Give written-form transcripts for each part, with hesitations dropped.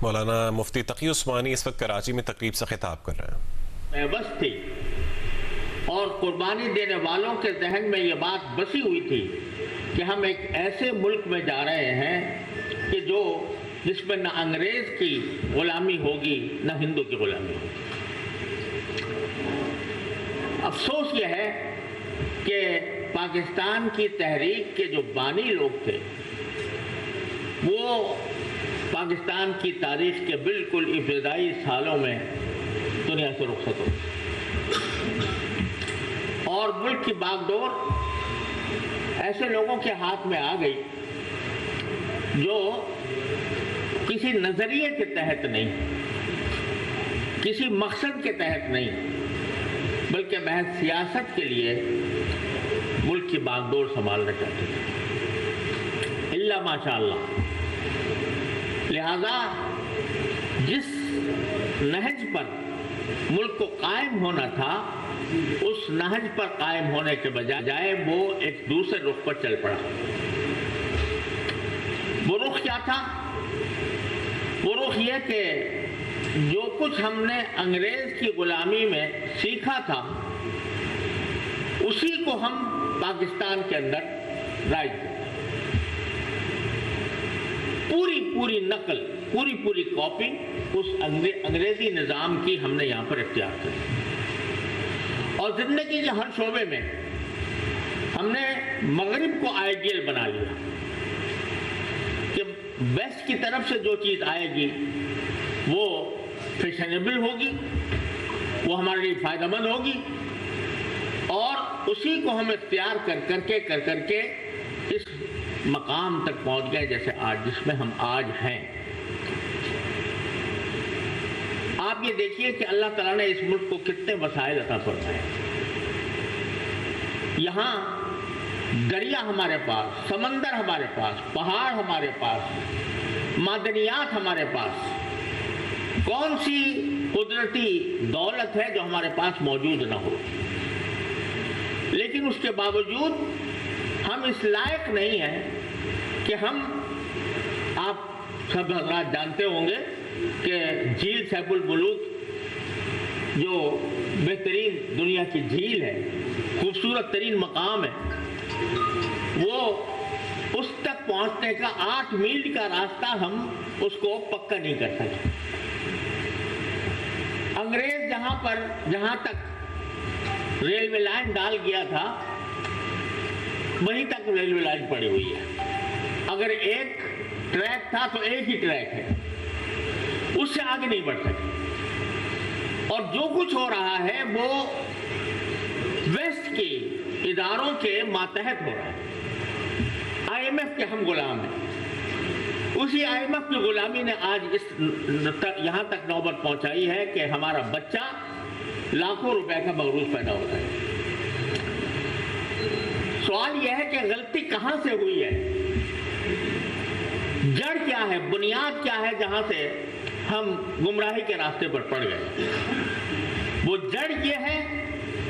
مولانا مفتی تقی عثمانی اس وقت کراچی میں تقریب سے خطاب کر رہے ہیں۔ بس تھی اور قربانی دینے والوں کے ذہن میں یہ بات بسی ہوئی تھی کہ ہم ایک ایسے ملک میں جا رہے ہیں کہ جس میں نہ انگریز کی غلامی ہوگی نہ ہندو کی غلامی ہوگی۔ افسوس یہ ہے کہ پاکستان کی تحریک کے جو بانی لوگ تھے وہ پاکستان کی تاریخ کے بالکل ابتدائی سالوں میں دنیا سے رخصت ہو اور ملک کی باغ ڈور ایسے لوگوں کے ہاتھ میں آ گئی جو کسی نظریے کے تحت نہیں، کسی مقصد کے تحت نہیں، بلکہ محض سیاست کے لیے ملک کی باغ ڈور سنبھالنا چاہتے تھے، الا ماشاء اللہ۔ لہذا جس نہج پر ملک کو قائم ہونا تھا اس نہج پر قائم ہونے کے بجائے وہ ایک دوسرے رخ پر چل پڑا۔ وہ رخ کیا تھا؟ وہ رخ یہ کہ جو کچھ ہم نے انگریز کی غلامی میں سیکھا تھا اسی کو ہم پاکستان کے اندر رائج کریں، پوری نقل، پوری کاپی اس انگریزی نظام کی ہم نے یہاں پر اختیار کی، اور زندگی کے ہر شعبے میں ہم نے مغرب کو آئیڈیل بنا لیا کہ ویسٹ کی طرف سے جو چیز آئے گی وہ فیشنیبل ہوگی، وہ ہمارے لیے فائدہ مند ہوگی، اور اسی کو ہم اختیار کر کے اس مقام تک پہنچ گئے جیسے آج، جس میں ہم آج ہیں۔ آپ یہ دیکھیے کہ اللہ تعالیٰ نے اس ملک کو کتنے وسائل عطا فرمائے۔ یہاں دریا ہمارے پاس، سمندر ہمارے پاس، پہاڑ ہمارے پاس، معدنیات ہمارے پاس، کون سی قدرتی دولت ہے جو ہمارے پاس موجود نہ ہو؟ لیکن اس کے باوجود ہم اس لائق نہیں ہیں کہ آپ سب حضرات جانتے ہوں گے کہ جھیل سیف الملوک جو بہترین دنیا کی جھیل ہے، خوبصورت ترین مقام ہے، وہ اس تک پہنچنے کا 8 میل کا راستہ ہم اس کو پکا نہیں کر سکتے۔ انگریز جہاں تک ریلوے لائن ڈال گیا تھا وہیں تک ریلوے لائن پڑی ہوئی ہے۔ اگر ایک ٹریک تھا تو ایک ہی ٹریک ہے، اس سے آگے نہیں بڑھ سکتے، اور جو کچھ ہو رہا ہے وہ ویسٹ کے اداروں کے ماتحت ہو رہا ہے۔ آئی ایم ایف کے ہم غلام ہیں، اسی آئی ایم ایف کی غلامی نے آج یہاں تک نوبت پہنچائی ہے کہ ہمارا بچہ لاکھوں روپے کا مغروض پیدا ہوتا ہے۔ سوال یہ ہے کہ غلطی کہاں سے ہوئی ہے، جڑ کیا ہے، بنیاد کیا ہے جہاں سے ہم گمراہی کے راستے پر پڑ گئے؟ وہ جڑ یہ ہے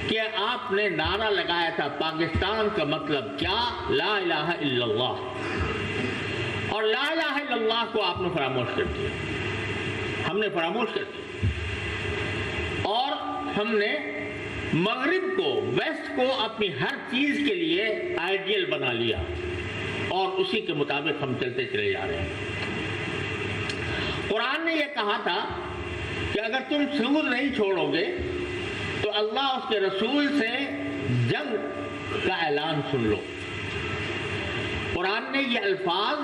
کہ آپ نے نعرہ لگایا تھا پاکستان کا مطلب کیا؟ لا الہ الا اللہ، اور لا الہ الا اللہ کو آپ نے فراموش کر دیا، ہم نے فراموش کر دیا، اور ہم نے مغرب کو، ویسٹ کو اپنی ہر چیز کے لیے آئیڈیل بنا لیا، اور اسی کے مطابق ہم چلتے چلے جا رہے ہیں۔ قرآن نے یہ کہا تھا کہ اگر تم سود نہیں چھوڑو گے تو اللہ اس کے رسول سے جنگ کا اعلان سن لو۔ قرآن نے یہ الفاظ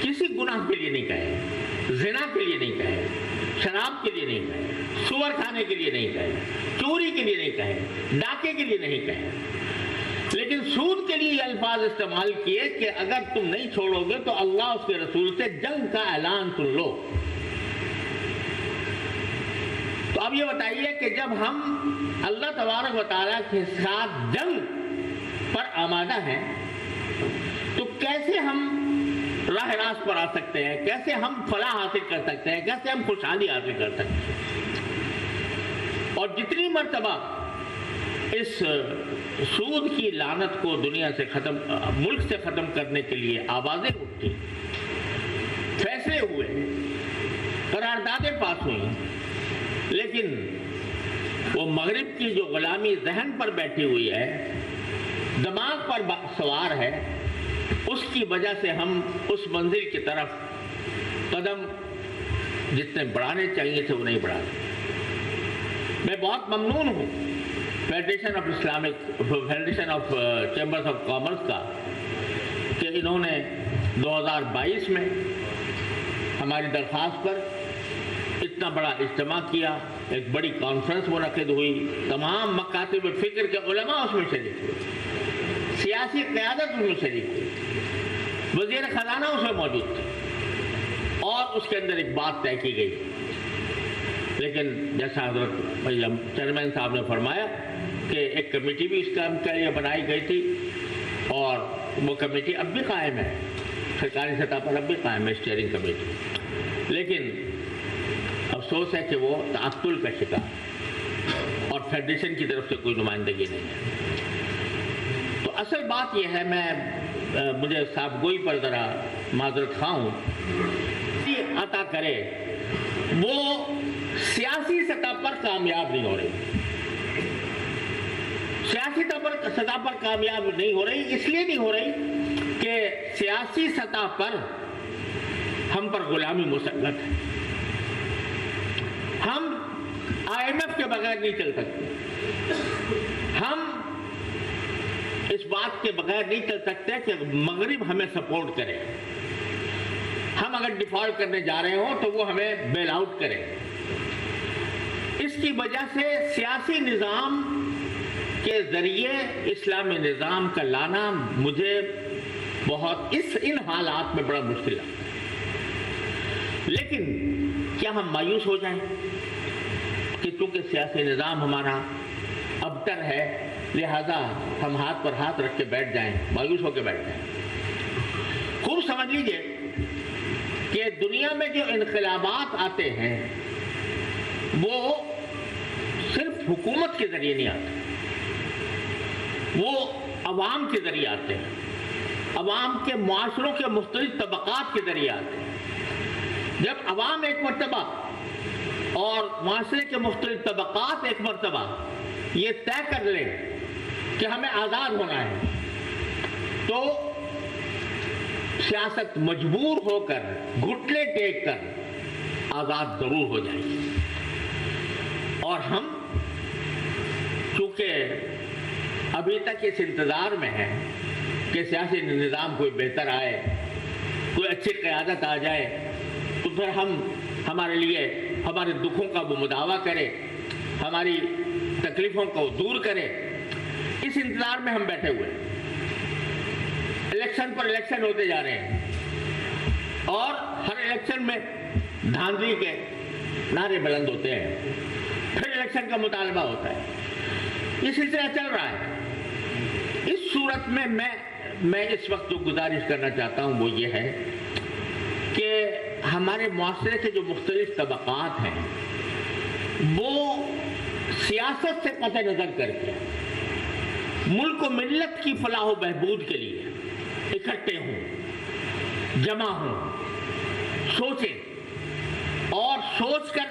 کسی گناہ کے لیے نہیں کہے، زنا کے لیے نہیں کہے، شراب کے لیے نہیں کہے، سور کھانے کے لیے نہیں کہے، چوری کے لیے نہیں کہے، ڈاکے کے لیے نہیں کہے، لیکن سود کے لیے یہ الفاظ استعمال کیے کہ اگر تم نہیں چھوڑو گے تو اللہ اس کے رسول سے جنگ کا اعلان سن لو۔ تو اب یہ بتائیے کہ جب ہم اللہ تبارک و تعالیٰ کے ساتھ جنگ پر آمادہ ہیں تو کیسے ہم راہ راست پر آ سکتے ہیں؟ کیسے ہم فلاح حاصل کر سکتے ہیں؟ کیسے ہم خوشحالی حاصل کر سکتے ہیں؟ اور جتنی مرتبہ اس سود کی لعنت کو دنیا سے ملک سے ختم کرنے کے لیے آوازیں اٹھتی، فیصلے ہوئے، قراردادیں پاس ہوئی، لیکن وہ مغرب کی جو غلامی ذہن پر بیٹھی ہوئی ہے، دماغ پر سوار ہے، اس کی وجہ سے ہم اس منزل کی طرف قدم جتنے بڑھانے چاہیے تھے وہ نہیں بڑھا سکتے۔ میں بہت ممنون ہوں federation of chambers of commerce کا کہ انہوں نے 2022 میں ہماری درخواست پر اتنا بڑا اجتماع کیا، ایک بڑی کانفرنس منعقد ہوئی، تمام مکاتب فکر کے علماء اس میں شریک ہوئے، سیاسی قیادت اس میں شریک ہوئی، وزیر خزانہ اس میں موجود تھے، اور اس کے اندر ایک بات طے کی گئی۔ لیکن جیسا حضرت چیئرمین صاحب نے فرمایا کہ ایک کمیٹی بھی اس کام کے لیے بنائی گئی تھی، اور وہ کمیٹی اب بھی قائم ہے، سرکاری سطح پر اب بھی قائم ہے اسٹیئرنگ کمیٹی، لیکن افسوس ہے کہ وہ تعطل کا شکار، اور فیڈریشن کی طرف سے کوئی نمائندگی نہیں ہے۔ تو اصل بات یہ ہے، مجھے صاحب گوئی پر ذرا معذرت خواہ ہوں، عطا کرے وہ سیاسی سطح پر کامیاب نہیں ہو رہی، سیاسی سطح پر کامیاب نہیں ہو رہی، اس لیے نہیں ہو رہی کہ سیاسی سطح پر ہم پر غلامی مسلط ہے، ہم IMF کے بغیر نہیں چل سکتے، ہم اس بات کے بغیر نہیں چل سکتے کہ مغرب ہمیں سپورٹ کرے، ہم اگر ڈیفالٹ کرنے جا رہے ہوں تو وہ ہمیں بیل آؤٹ کرے۔ اس کی وجہ سے سیاسی نظام کے ذریعے اسلامی نظام کا لانا مجھے بہت ان حالات میں بڑا مشکل لگتا ہے۔ لیکن کیا ہم مایوس ہو جائیں کہ چونکہ سیاسی نظام ہمارا ابتر ہے لہذا ہم ہاتھ پر ہاتھ رکھ کے بیٹھ جائیں، مایوس ہو کے بیٹھ جائیں؟ خوب سمجھ لیجئے کہ دنیا میں جو انقلابات آتے ہیں وہ صرف حکومت کے ذریعے نہیں آتے، وہ عوام کے ذریعے آتے ہیں، عوام کے معاشروں کے مختلف طبقات کے ذریعے آتے ہیں۔ جب عوام ایک مرتبہ اور معاشرے کے مختلف طبقات ایک مرتبہ یہ طے کر لیں کہ ہمیں آزاد ہونا ہے، تو سیاست مجبور ہو کر گھٹنے ٹیک کر آزاد ضرور ہو جائے گی۔ اور ہم چونکہ ابھی تک اس انتظار میں ہیں کہ سیاسی نظام کوئی بہتر آئے، کوئی اچھی قیادت آ جائے، تو پھر ہمارے لیے ہمارے دکھوں کا وہ مداوع کرے، ہماری تکلیفوں کو دور کرے، اس انتظار میں ہم بیٹھے ہوئے ہیں۔ الیکشن پر الیکشن ہوتے جا رہے ہیں، اور ہر الیکشن میں دھاندلی کے نعرے بلند ہوتے ہیں، پھر الیکشن کا مطالبہ ہوتا ہے، یہ سلسلہ چل رہا ہے۔ اس صورت میں میں اس وقت جو گزارش کرنا چاہتا ہوں وہ یہ ہے کہ ہمارے معاشرے کے جو مختلف طبقات ہیں وہ سیاست سے قطع نظر کر کے ملک و ملت کی فلاح و بہبود کے لیے اکٹھے ہوں، جمع ہوں، سوچیں، اور سوچ کر